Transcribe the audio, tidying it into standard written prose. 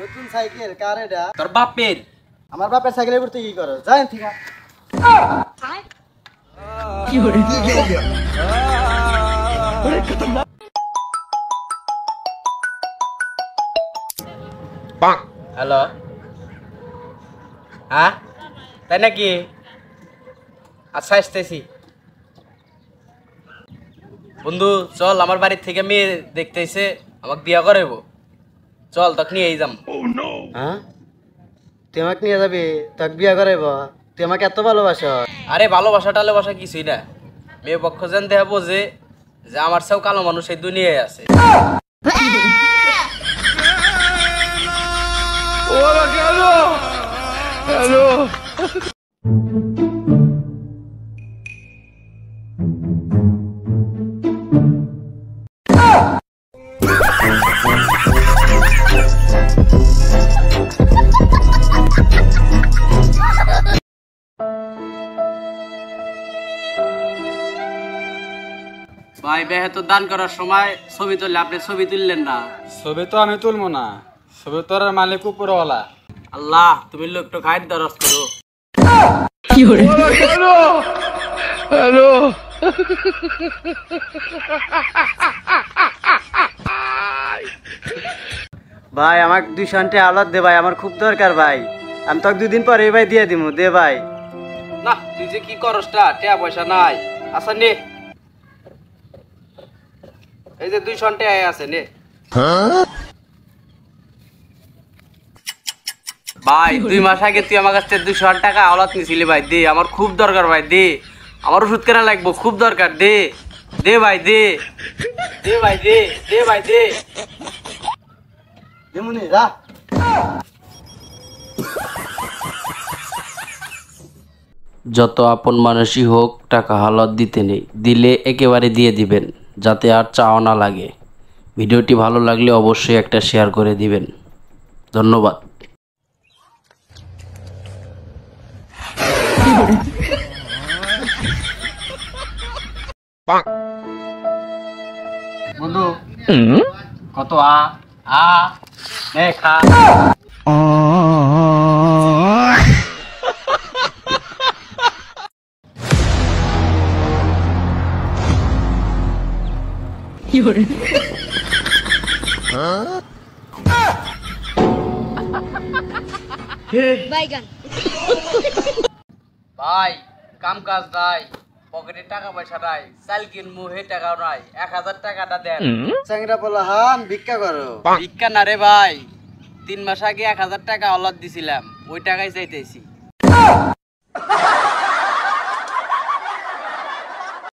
নতুন সাইকেল কার এটা? তোর বাপের। আমার বাপের সাইকেলের উপর তুই কি করো? যাই ঠিক আছে। কি হরে হ্যালো, হ্যাঁ তাই নাকি? আচ্ছা আসতেছি। বন্ধু চল, আমার বাড়ির থেকে মেয়ে দেখতে এসে আমাকে বিয়া করাইব। চল তখন নিয়ে যাম। হ্যাঁ, তুই আমাকে নিয়ে যাবি, তোকে বিয়া করাইব? তুই আমাকে এত ভালোবাসো? আরে ভালোবাসা টালোবাসা কিছুই না, মেয়ে পক্ষ যেন দেখাবো যে যে আমার সব কালো মানুষ এই দুনিয়ায় আছে। ভাই বেহে তো দান করার সময় ছবি তুললে, আপনি ছবি তুললেন না। ছবি তো আমি তুলবো না, ছবি তোর মালিক উপরওয়ালা। আল্লাহ তুমি লোকটা খাই দরজ করো। কি হরে ভাই আমাকে 200 আনটে আলাদ দে ভাই, আমার খুব দরকার ভাই। আমি তোকে 2 দিন পরে ভাই দিয়ে দিমু, দে ভাই। না তুই যে কি করসটা, টাকা পয়সা নাই। আচ্ছা নে, এই যে 200 টাকা আছে নে। ভাই 2 মাস আগে তুই আমার কাছ থেকে 200 টাকা আওলাদ নিছিলি ভাই, দে আমার খুব দরকার ভাই, দে আমার ওষুধ কেনা লাগবো, খুব দরকার, দে দে ভাই, দে দে ভাই, দে দে ভাই, দে। দেমুনি যা। যত আপন মানুষই হোক টাকা হালত দিতে নেই, দিলে একেবারে দিয়ে দিবেন যাতে আর চাওয়া না লাগে। ভিডিওটি ভালো লাগলে অবশ্যই একটা শেয়ার করে দিবেন। ধন্যবাদ। বন্ধু কত আ নে খা। কি হরে ভাই কাম কাজ নাই, পকেটে টাকা পয়সা নাই, চাল কিনবো হে টাকাও নাই, 1000 টাকাটা দেন। চ্যাংরা বলা হান ভিক্ষা করো। ভিক্ষা না রে ভাই, 3 মাস আগে 1000 টাকা আওলাদ দিছিলাম, ওই টাকাই চাইতেছি।